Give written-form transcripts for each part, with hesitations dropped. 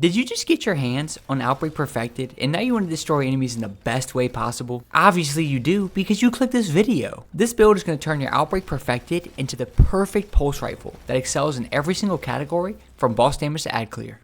Did you just get your hands on Outbreak Perfected and now you want to destroy enemies in the best way possible? Obviously you do, because you clicked this video. This build is going to turn your Outbreak Perfected into the perfect pulse rifle that excels in every single category from boss damage to ad clear.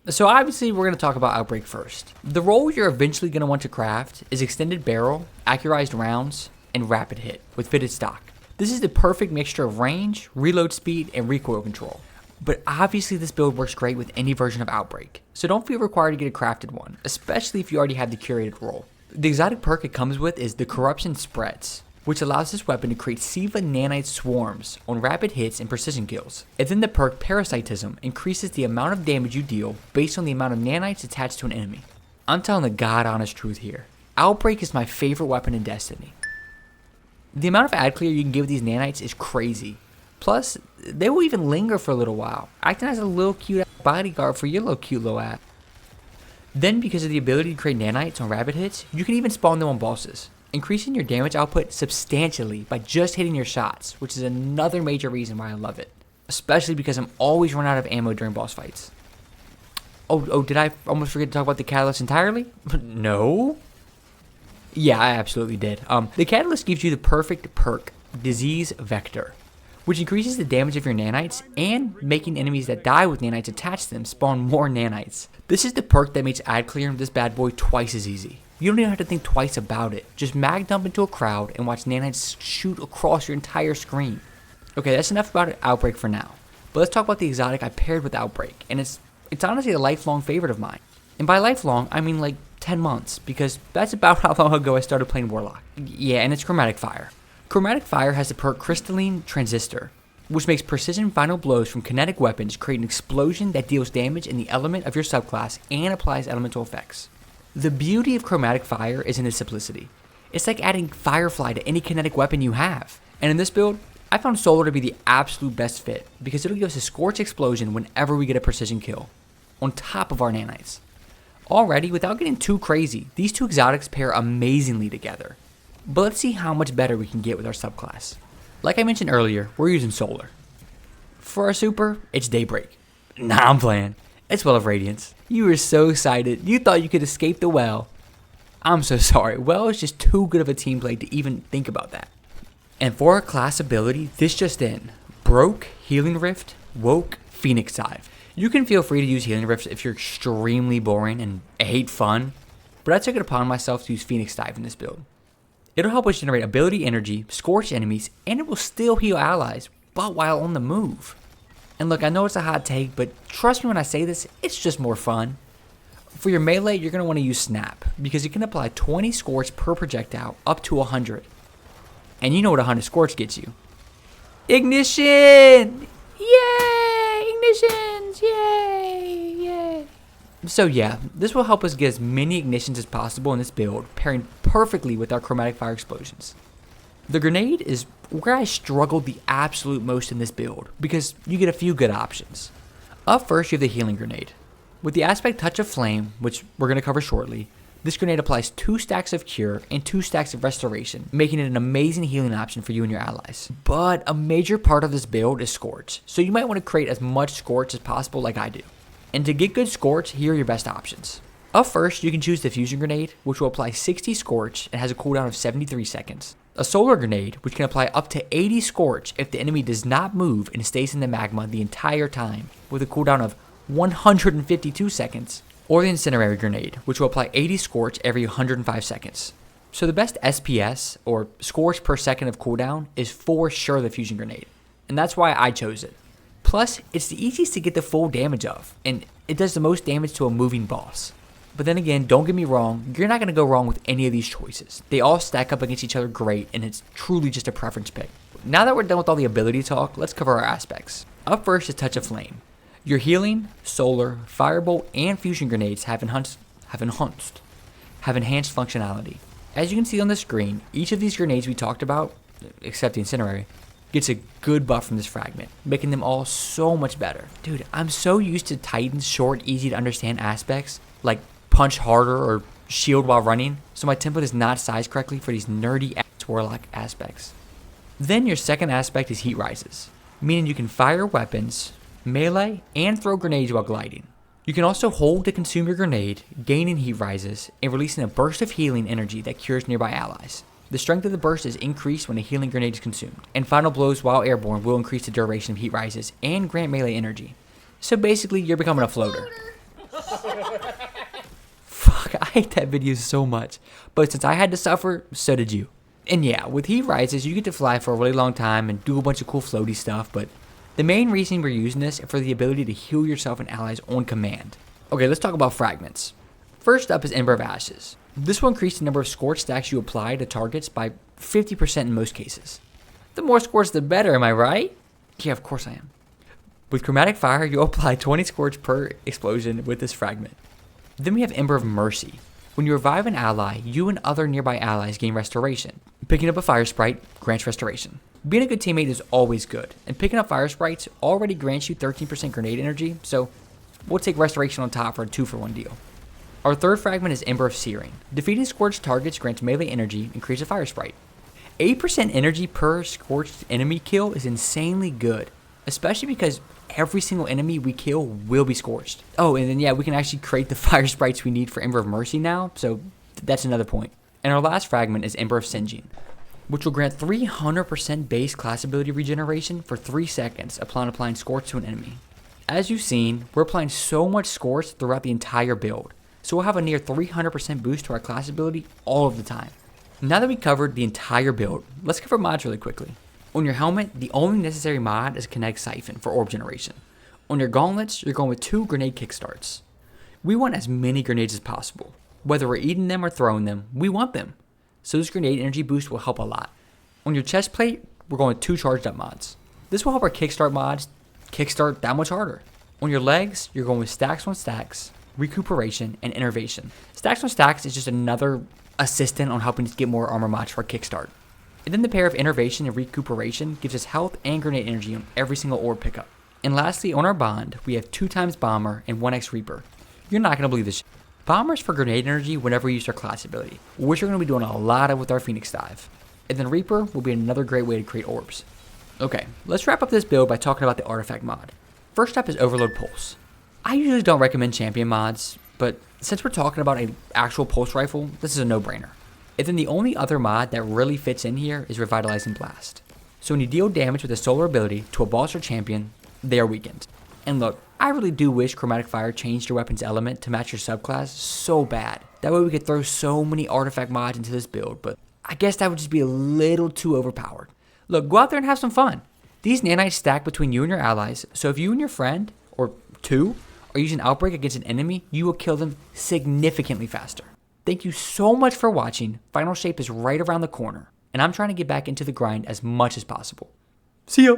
So obviously we're going to talk about Outbreak first. The role you're eventually going to want to craft is extended barrel, accurized rounds, and rapid hit with fitted stock. This is the perfect mixture of range, reload speed, and recoil control. But obviously this build works great with any version of Outbreak, so don't feel required to get a crafted one, especially if you already have the curated role. The exotic perk it comes with is the Corruption Spreads, which allows this weapon to create Siva nanite swarms on rapid hits and precision kills. And then the perk Parasitism increases the amount of damage you deal based on the amount of nanites attached to an enemy. I'm telling the god honest truth here. Outbreak is my favorite weapon in Destiny. The amount of ad clear you can give these nanites is crazy. Plus, they will even linger for a little while, acting as a little cute bodyguard for your little cute little ass. Then, because of the ability to create nanites on rapid hits, you can even spawn them on bosses, increasing your damage output substantially by just hitting your shots, which is another major reason why I love it. Especially because I'm always run out of ammo during boss fights. Oh, did I almost forget to talk about the catalyst entirely? No? Yeah, I absolutely did. The catalyst gives you the perfect perk, Disease Vector, which increases the damage of your nanites and making enemies that die with nanites attached to them spawn more nanites. This is the perk that makes ad clearing this bad boy twice as easy. You don't even have to think twice about it. Just mag dump into a crowd and watch nanites shoot across your entire screen. Okay, that's enough about Outbreak for now. But let's talk about the exotic I paired with Outbreak, and it's honestly a lifelong favorite of mine. And by lifelong, I mean like 10 months, because that's about how long ago I started playing Warlock. Yeah, and it's Chromatic Fire. Chromatic Fire has the perk Crystalline Transistor, which makes precision final blows from kinetic weapons create an explosion that deals damage in the element of your subclass and applies elemental effects. The beauty of Chromatic Fire is in its simplicity. It's like adding Firefly to any kinetic weapon you have. And in this build, I found Solar to be the absolute best fit because it'll give us a Scorch Explosion whenever we get a precision kill, on top of our nanites. Already, without getting too crazy, these two exotics pair amazingly together. But let's see how much better we can get with our subclass. Like I mentioned earlier, we're using Solar. For our super, it's Daybreak. Nah, I'm playing. It's Well of Radiance. You were so excited. You thought you could escape the well. I'm so sorry. Well is just too good of a team play to even think about that. And for our class ability, this just in. Broke, Healing Rift, Woke, Phoenix Dive. You can feel free to use Healing Rifts if you're extremely boring and hate fun, but I took it upon myself to use Phoenix Dive in this build. It'll help us generate ability energy, scorch enemies, and it will still heal allies, but while on the move. And look, I know it's a hot take, but trust me when I say this, it's just more fun. For your melee, you're going to want to use Snap, because you can apply 20 scorch per projectile up to 100. And you know what 100 scorch gets you. Ignition! Yay! Ignitions! Yay! Yay! So yeah, this will help us get as many ignitions as possible in this build, pairing perfectly with our Chromatic Fire explosions. The grenade is where I struggled the absolute most in this build, because you get a few good options. Up first, you have the healing grenade. With the aspect Touch of Flame, which we're going to cover shortly, this grenade applies 2 stacks of Cure and 2 stacks of Restoration, making it an amazing healing option for you and your allies. But a major part of this build is Scorch, so you might want to create as much Scorch as possible like I do. And to get good Scorch, here are your best options. Up first, you can choose the Fusion Grenade, which will apply 60 Scorch and has a cooldown of 73 seconds. A Solar Grenade, which can apply up to 80 Scorch if the enemy does not move and stays in the magma the entire time, with a cooldown of 152 seconds. Or the Incendiary Grenade, which will apply 80 Scorch every 105 seconds. So the best SPS, or Scorch per second of cooldown, is for sure the Fusion Grenade. And that's why I chose it. Plus, it's the easiest to get the full damage of, and it does the most damage to a moving boss. But then again, don't get me wrong, you're not going to go wrong with any of these choices. They all stack up against each other great, and it's truly just a preference pick. Now that we're done with all the ability talk, let's cover our aspects. Up first is Touch of Flame. Your healing, solar, firebolt, and fusion grenades have enhanced functionality. As you can see on the screen, each of these grenades we talked about, except the incendiary, gets a good buff from this fragment, making them all so much better. Dude, I'm so used to Titan's short, easy to understand aspects, like punch harder or shield while running, so my template is not sized correctly for these nerdy ass warlock aspects. Then your second aspect is Heat Rises, meaning you can fire weapons, melee, and throw grenades while gliding. You can also hold to consume your grenade, gaining heat rises, and releasing a burst of healing energy that cures nearby allies. The strength of the burst is increased when a healing grenade is consumed, and final blows while airborne will increase the duration of heat rises and grant melee energy. So basically, you're becoming a floater. Fuck, I hate that video so much, but since I had to suffer, so did you. And yeah, with heat rises, you get to fly for a really long time and do a bunch of cool floaty stuff, but the main reason we're using this is for the ability to heal yourself and allies on command. Okay, let's talk about fragments. First up is Ember of Ashes. This will increase the number of scorch stacks you apply to targets by 50% in most cases. The more scorch, the better, am I right? Yeah, of course I am. With Chromatic Fire, you'll apply 20 scorch per explosion with this fragment. Then we have Ember of Mercy. When you revive an ally, you and other nearby allies gain restoration. Picking up a fire sprite grants restoration. Being a good teammate is always good, and picking up fire sprites already grants you 13% grenade energy, so we'll take restoration on top for a 2-for-1 deal. Our third fragment is Ember of Searing. Defeating scorched targets grants melee energy and creates a fire sprite. 8% energy per scorched enemy kill is insanely good, especially because every single enemy we kill will be scorched. Oh, and then yeah, we can actually create the fire sprites we need for Ember of Mercy now, so that's another point. And our last fragment is Ember of Singeing, which will grant 300% base class ability regeneration for 3 seconds upon applying Scorch to an enemy. As you've seen, we're applying so much Scorch throughout the entire build, so we'll have a near 300% boost to our class ability all of the time. Now that we covered the entire build, let's cover mods really quickly. On your helmet, the only necessary mod is Kinetic Siphon for orb generation. On your gauntlets, you're going with 2 grenade kickstarts. We want as many grenades as possible. Whether we're eating them or throwing them, we want them. So this grenade energy boost will help a lot. On your chest plate, we're going with 2 charged up mods. This will help our kickstart mods kickstart that much harder. On your legs, you're going with stacks on stacks, recuperation, and innervation. Stacks on stacks is just another assistant on helping us get more armor mods for our kickstart. And then the pair of innervation and recuperation gives us health and grenade energy on every single orb pickup. And lastly, on our bond, we have 2 times Bomber and 1x Reaper. You're not going to believe this. Bomber's for grenade energy whenever we use our class ability, which we're going to be doing a lot of with our Phoenix Dive. And then Reaper will be another great way to create orbs. Okay, let's wrap up this build by talking about the artifact mod. First up is Overload Pulse. I usually don't recommend champion mods, but since we're talking about an actual pulse rifle, this is a no-brainer. And then the only other mod that really fits in here is Revitalizing Blast. So when you deal damage with a solar ability to a boss or champion, they are weakened. And look, I really do wish Chromatic Fire changed your weapon's element to match your subclass so bad. That way we could throw so many artifact mods into this build, but I guess that would just be a little too overpowered. Look, go out there and have some fun. These nanites stack between you and your allies, so if you and your friend, or 2, are using Outbreak against an enemy, you will kill them significantly faster. Thank you so much for watching. Final Shape is right around the corner, and I'm trying to get back into the grind as much as possible. See ya!